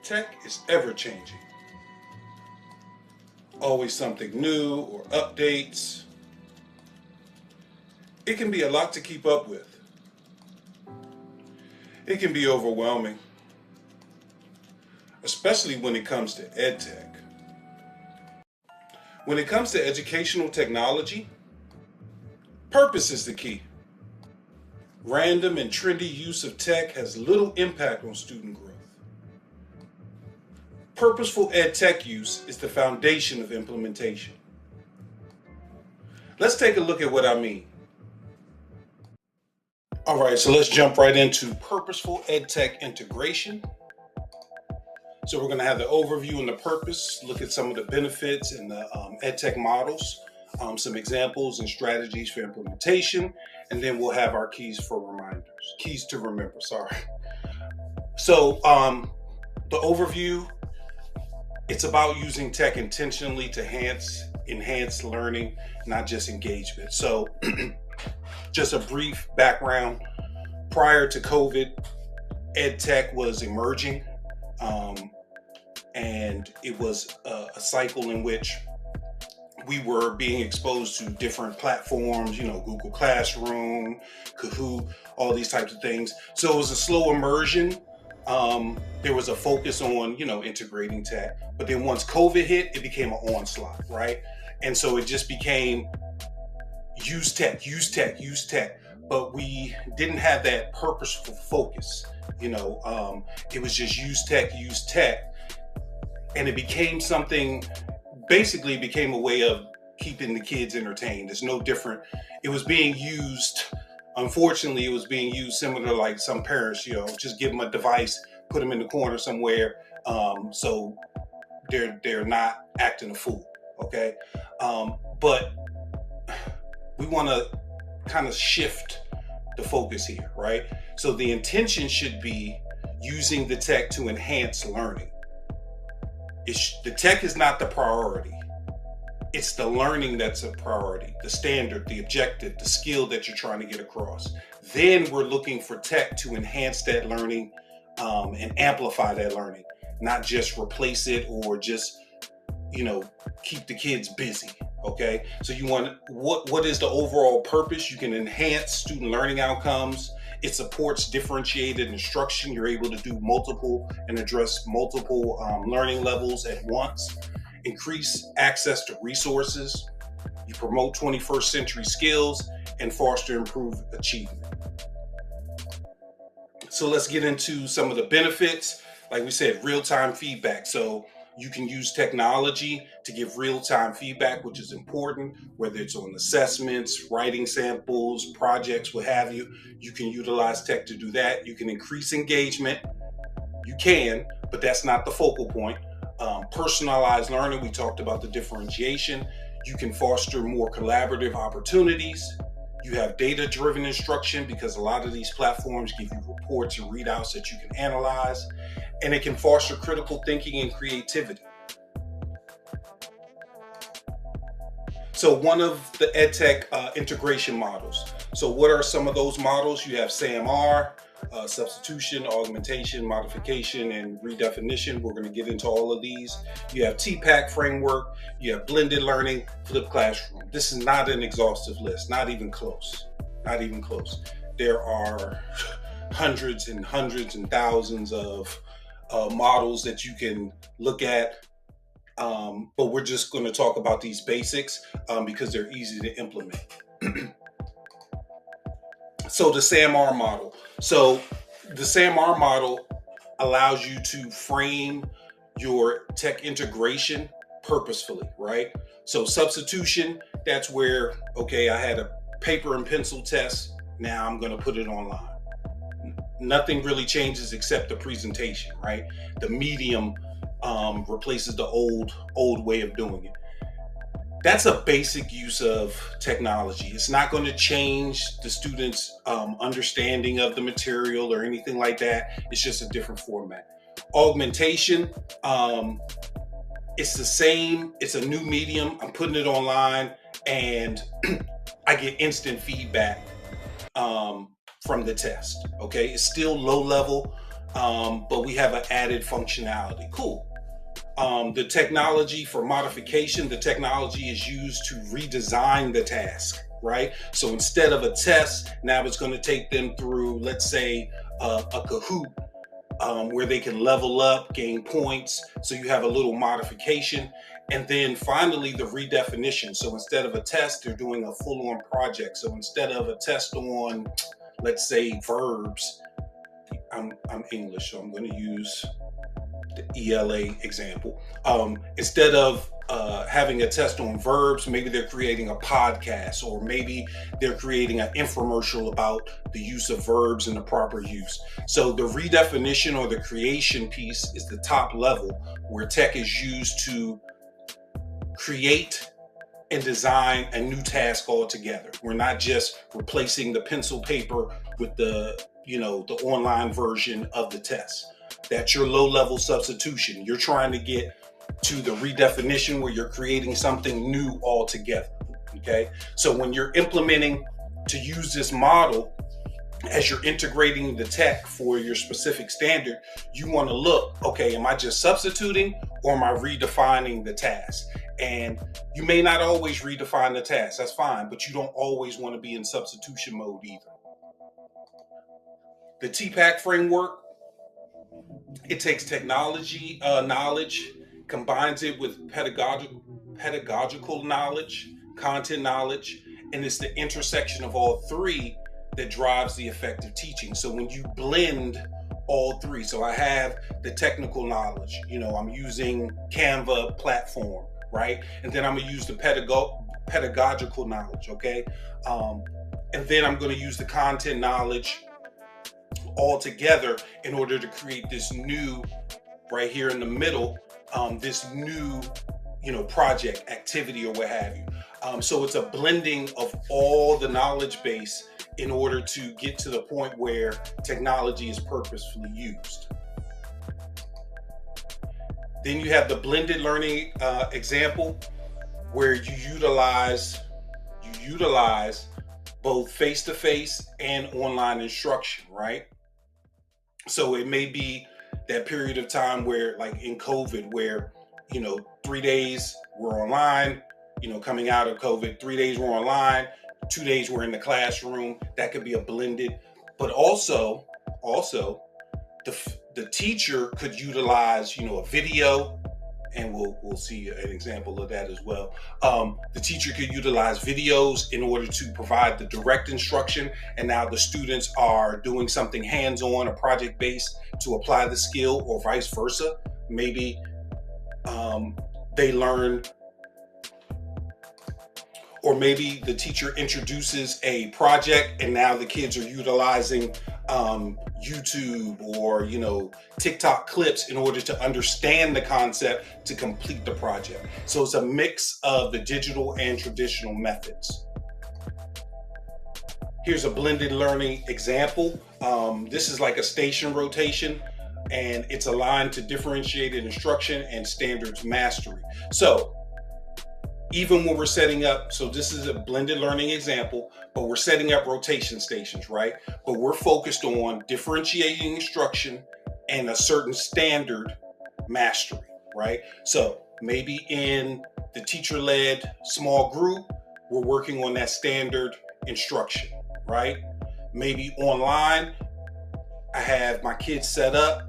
Tech is ever changing. Always something new or updates. It can be a lot to keep up with. It can be overwhelming, especially when it comes to EdTech. When it comes to educational technology, purpose is the key. Random and trendy use of tech has little impact on student growth. Purposeful EdTech use is the foundation of implementation. Let's take a look at what I mean. All right, so let's jump right into Purposeful EdTech integration. So we're going to have the overview and the purpose, look at some of the benefits and the EdTech models, some examples and strategies for implementation, and then we'll have our keys to remember. So the overview, it's about using tech intentionally to enhance learning, not just engagement. So just a brief background. Prior to COVID, EdTech was emerging, and it was a cycle in which we were being exposed to different platforms, Google Classroom, Kahoot, all these types of things. So it was a slow immersion. There was a focus on, integrating tech. But then once COVID hit, it became an onslaught, right? And so it just became use tech. But we didn't have that purposeful focus. It was just use tech. And it became basically became a way of keeping the kids entertained. It's no different. It was being used, unfortunately, similar to like some parents, just give them a device, put them in the corner somewhere, so they're not acting a fool, okay? But we want to kind of shift the focus here, right? So the intention should be using the tech to enhance learning. The tech is not the priority. It's the learning that's a priority, the standard, the objective, the skill that you're trying to get across. Then we're looking for tech to enhance that learning and amplify that learning, not just replace it or just, keep the kids busy, okay? So you want, what is the overall purpose? You can enhance student learning outcomes. It supports differentiated instruction. You're able to do multiple and address multiple learning levels at once. Increase access to resources. You promote 21st century skills and foster improved achievement. So let's get into some of the benefits. Like we said, real-time feedback. So you can use technology to give real-time feedback, which is important, whether it's on assessments, writing samples, projects, what have you. You can utilize tech to do that. You can increase engagement. You can, but that's not the focal point. Personalized learning, we talked about the differentiation. You can foster more collaborative opportunities. You have data-driven instruction because a lot of these platforms give you reports and readouts that you can analyze, and it can foster critical thinking and creativity. So one of the EdTech integration models. So what are some of those models? You have SAMR, substitution, augmentation, modification, and redefinition. We're going to get into all of these. You have TPACK framework. You have blended learning, flipped classroom. This is not an exhaustive list, not even close. There are hundreds and thousands of models that you can look at. But we're just going to talk about these basics because they're easy to implement. So the SAMR model. So the SAMR model allows you to frame your tech integration purposefully, right? So substitution, that's where, okay, I had a paper and pencil test. Now I'm going to put it online. Nothing really changes except the presentation, right? The medium replaces the old way of doing it. That's a basic use of technology. It's not going to change the students' understanding of the material or anything like that. It's just a different format. Augmentation, it's the same. It's a new medium. I'm putting it online and I get instant feedback from the test. Okay, it's still low level. but we have an added functionality. Cool. The technology for modification, the technology is used to redesign the task, right? So instead of a test, now it's going to take them through, let's say, a Kahoot, where they can level up, gain points. So you have a little modification. And then finally, the redefinition. So instead of a test, they're doing a full-on project. So instead of a test on, let's say, verbs, I'm English, so I'm going to use the ELA example. Instead of having a test on verbs, maybe they're creating a podcast, or maybe they're creating an infomercial about the use of verbs and the proper use. So the redefinition or the creation piece is the top level, where tech is used to create and design a new task altogether. We're not just replacing the pencil paper with the online version of the test. That's your low-level substitution. You're trying to get to the redefinition where you're creating something new altogether. Okay? So when you're implementing to use this model, as you're integrating the tech for your specific standard, you want to look, okay, am I just substituting, or am I redefining the task? And you may not always redefine the task, that's fine, but you don't always want to be in substitution mode either. The TPACK framework, it takes technology knowledge, combines it with pedagogical knowledge, content knowledge, and it's the intersection of all three that drives the effective teaching. So when you blend all three, so I have the technical knowledge, I'm using Canva platform, right? And then I'm gonna use the pedagogical knowledge, okay? And then I'm gonna use the content knowledge all together in order to create this new, right here in the middle, this new, project, activity, or what have you. So it's a blending of all the knowledge base in order to get to the point where technology is purposefully used. Then you have the blended learning example, where you utilize both face-to-face and online instruction, right? So it may be that period of time where, like in COVID, where 3 days we're online, coming out of COVID, 3 days we're online, 2 days we're in the classroom. That could be a blended, but also the teacher could utilize a video, and we'll see an example of that as well. The teacher could utilize videos in order to provide the direct instruction, and now the students are doing something hands-on or project-based to apply the skill, or vice versa. Maybe they learn, or maybe the teacher introduces a project and now the kids are utilizing YouTube or TikTok clips in order to understand the concept to complete the project. So it's a mix of the digital and traditional methods. Here's a blended learning example. This is like a station rotation, and it's aligned to differentiated instruction and standards mastery. So even when we're setting up, so this is a blended learning example, but we're setting up rotation stations, right? But we're focused on differentiating instruction and a certain standard mastery, right? So maybe in the teacher-led small group, we're working on that standard instruction, right? Maybe online, I have my kids set up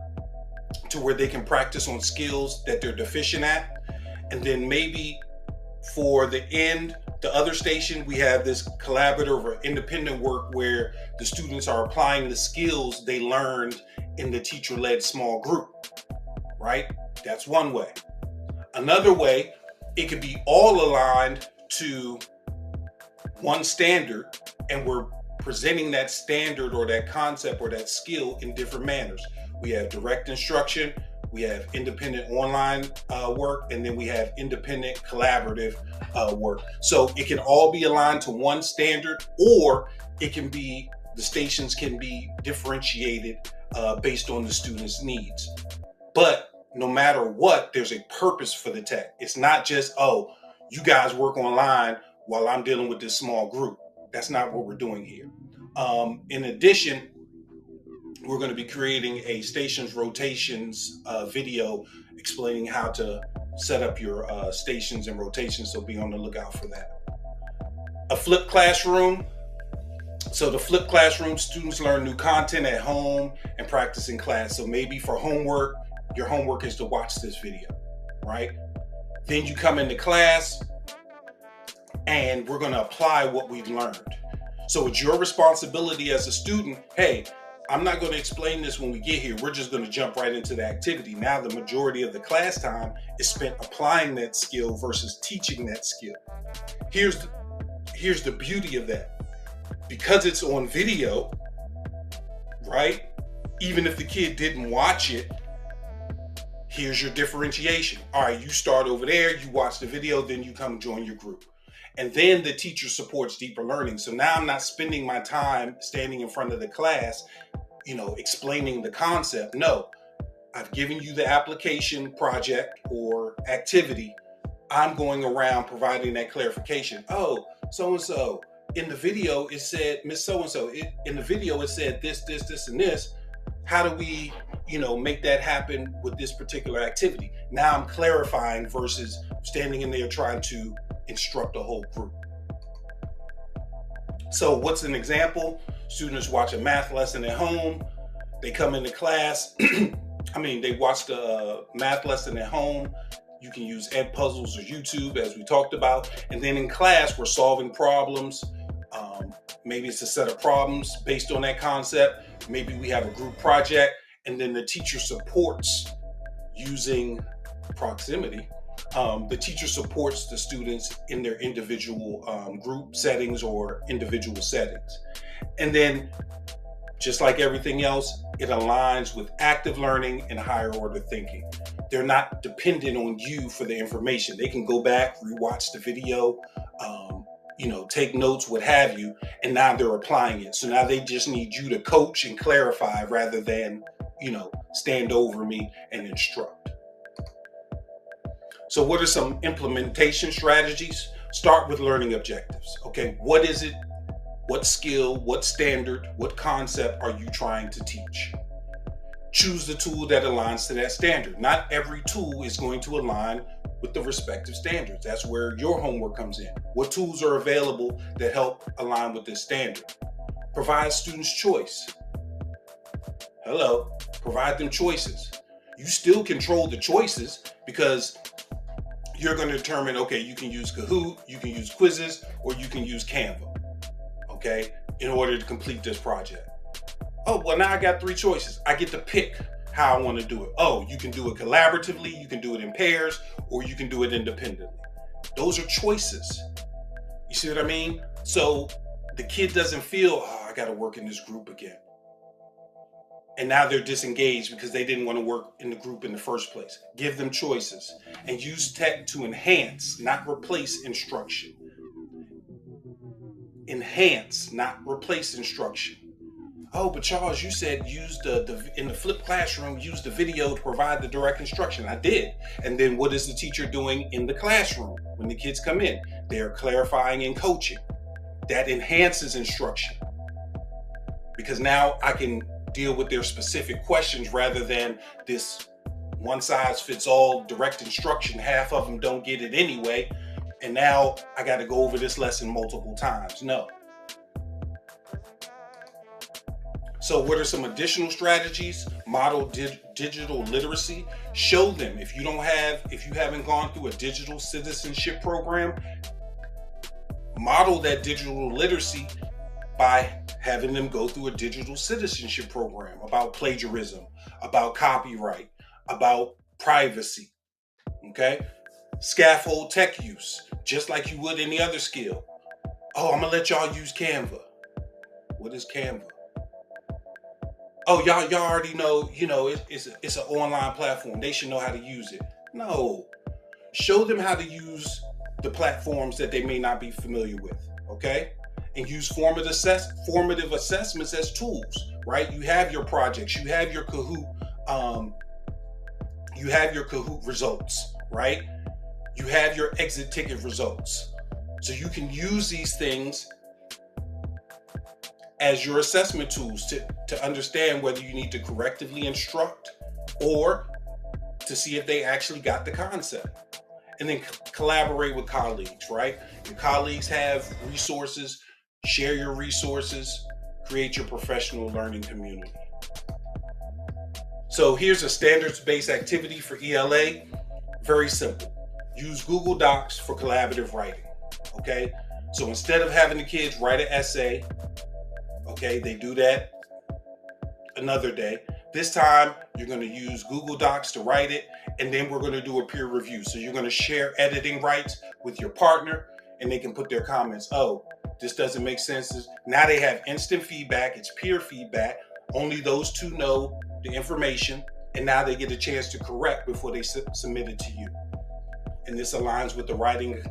to where they can practice on skills that they're deficient at. And then maybe for the other station, we have this collaborative or independent work where the students are applying the skills they learned in the teacher-led small group, right? That's one way. Another way, it could be all aligned to one standard, and we're presenting that standard or that concept or that skill in different manners. We have direct instruction, we have independent online work, and then we have independent collaborative work. So it can all be aligned to one standard, or it can be, the stations can be differentiated based on the student's needs. But no matter what, there's a purpose for the tech. It's not just, oh, you guys work online while I'm dealing with this small group. That's not what we're doing here. In addition, we're going to be creating a stations rotations video explaining how to set up your stations and rotations, so be on the lookout for that. A flipped classroom. So the flipped classroom, students learn new content at home and practice in class. So maybe for homework, your homework is to watch this video, right? Then you come into class and we're going to apply what we've learned. So it's your responsibility as a student. Hey, I'm not going to explain this when we get here. We're just going to jump right into the activity. Now the majority of the class time is spent applying that skill versus teaching that skill. Here's the beauty of that. Because it's on video, right? Even if the kid didn't watch it, here's your differentiation. All right, you start over there, you watch the video, then you come join your group. And then the teacher supports deeper learning. So now I'm not spending my time standing in front of the class, explaining the concept. No, I've given you the application project or activity. I'm going around providing that clarification. Oh, so-and-so, in the video it said, Miss So-and-so, in the video it said this, and this. How do we, make that happen with this particular activity? Now I'm clarifying versus standing in there trying to instruct a whole group. So what's an example? Students watch a math lesson at home. They come into class. They watch the math lesson at home. You can use Edpuzzles or YouTube, as we talked about. And then in class, we're solving problems. Maybe it's a set of problems based on that concept. Maybe we have a group project, and then the teacher supports using proximity. The teacher supports the students in their individual group settings or individual settings. And then, just like everything else, it aligns with active learning and higher order thinking. They're not dependent on you for the information. They can go back, rewatch the video, take notes, what have you, and now they're applying it. So now they just need you to coach and clarify rather than, stand over me and instruct. So what are some implementation strategies? Start with learning objectives. Okay, what is it? What skill, what standard, what concept are you trying to teach? Choose the tool that aligns to that standard. Not every tool is going to align with the respective standards. That's where your homework comes in. What tools are available that help align with this standard? Provide students choice. Provide them choices. You still control the choices because you're going to determine, okay, you can use Kahoot, you can use quizzes, or you can use Canva, okay, in order to complete this project. Oh, well, now I got 3 choices. I get to pick how I want to do it. Oh, you can do it collaboratively, you can do it in pairs, or you can do it independently. Those are choices. You see what I mean? So the kid doesn't feel, I got to work in this group again. And now they're disengaged because they didn't want to work in the group in the first place. Give them choices and use tech to enhance, not replace instruction. Enhance, not replace instruction. Oh, but Charles, you said use in the flipped classroom, use the video to provide the direct instruction. I did. And then what is the teacher doing in the classroom when the kids come in? They're clarifying and coaching. That enhances instruction. Because now I can deal with their specific questions rather than this one size fits all direct instruction. Half of them don't get it anyway. And now I got to go over this lesson multiple times. No. So what are some additional strategies? Model digital literacy. Show them. If you haven't gone through a digital citizenship program, model that digital literacy by having them go through a digital citizenship program about plagiarism, about copyright, about privacy. Okay? Scaffold tech use, just like you would any other skill. Oh, I'm gonna let y'all use Canva. What is Canva? Oh, y'all already know, it's an online platform. They should know how to use it. No. Show them how to use the platforms that they may not be familiar with, okay? And use formative assessments as tools, right? You have your projects, you have your Kahoot results, right? You have your exit ticket results. So you can use these things as your assessment tools to understand whether you need to correctively instruct or to see if they actually got the concept. And then collaborate with colleagues, right? Your colleagues have resources, share your resources, create your professional learning community. So here's a standards-based activity for ELA. Very simple. Use Google Docs for collaborative writing, okay? So instead of having the kids write an essay, okay, they do that another day. This time, you're going to use Google Docs to write it, and then we're going to do a peer review. So you're going to share editing rights with your partner, and they can put their comments. Oh, this doesn't make sense. Now they have instant feedback. It's peer feedback. Only those two know the information, and now they get a chance to correct before they submit it to you. And this aligns with the writing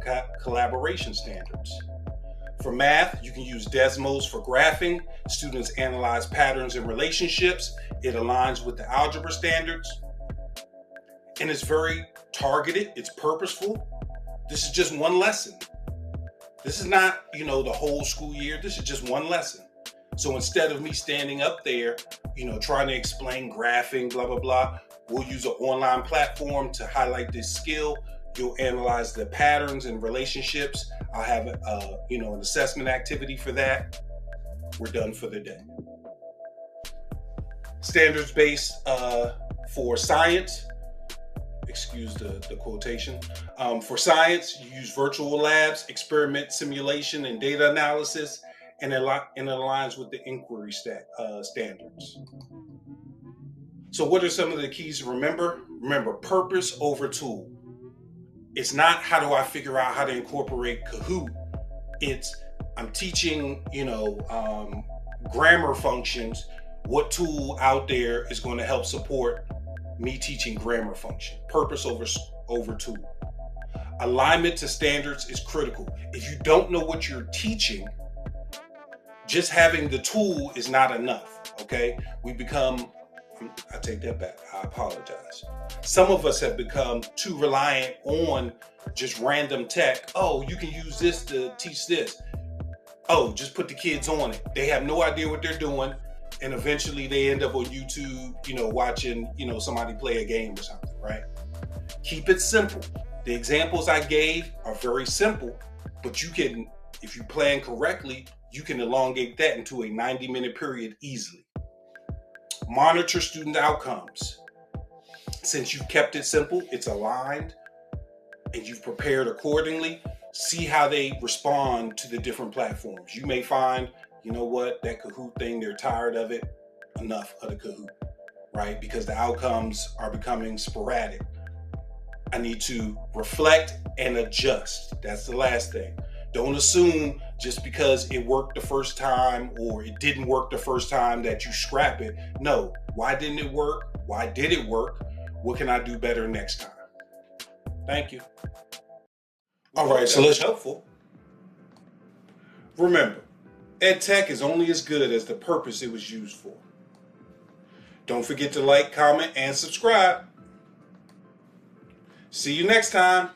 collaboration standards. For math, you can use Desmos for graphing. Students analyze patterns and relationships. It aligns with the algebra standards. And it's very targeted. It's purposeful. This is just one lesson. This is not, the whole school year. This is just one lesson. So instead of me standing up there, trying to explain graphing, blah, blah, blah, we'll use an online platform to highlight this skill. You'll analyze the patterns and relationships. I'll have an assessment activity for that. We're done for the day. Standards-based for science. Excuse the quotation. For science, you use virtual labs, experiment simulation, and data analysis, and it aligns with the inquiry standards. So what are some of the keys to remember? Remember, purpose over tool. It's not how do I figure out how to incorporate Kahoot. It's I'm teaching, grammar functions. What tool out there is going to help support me teaching grammar function? Purpose over tool. Alignment to standards is critical. If you don't know what you're teaching, just having the tool is not enough, okay? I take that back. I apologize. Some of us have become too reliant on just random tech. Oh, you can use this to teach this. Oh, just put the kids on it. They have no idea what they're doing. And eventually they end up on YouTube, watching, somebody play a game or something, right? Keep it simple. The examples I gave are very simple, but you can, if you plan correctly, you can elongate that into a 90-minute period easily. Monitor student outcomes. Since you've kept it simple, it's aligned, and you've prepared accordingly, see how they respond to the different platforms. You may find, that Kahoot thing, they're tired of it. Enough of the Kahoot, right? Because the outcomes are becoming sporadic. I need to reflect and adjust. That's the last thing. Don't assume just because it worked the first time or it didn't work the first time that you scrap it. No, why didn't it work? Why did it work? What can I do better next time? Thank you. All right, so let's helpful. Remember, EdTech is only as good as the purpose it was used for. Don't forget to like, comment, and subscribe. See you next time.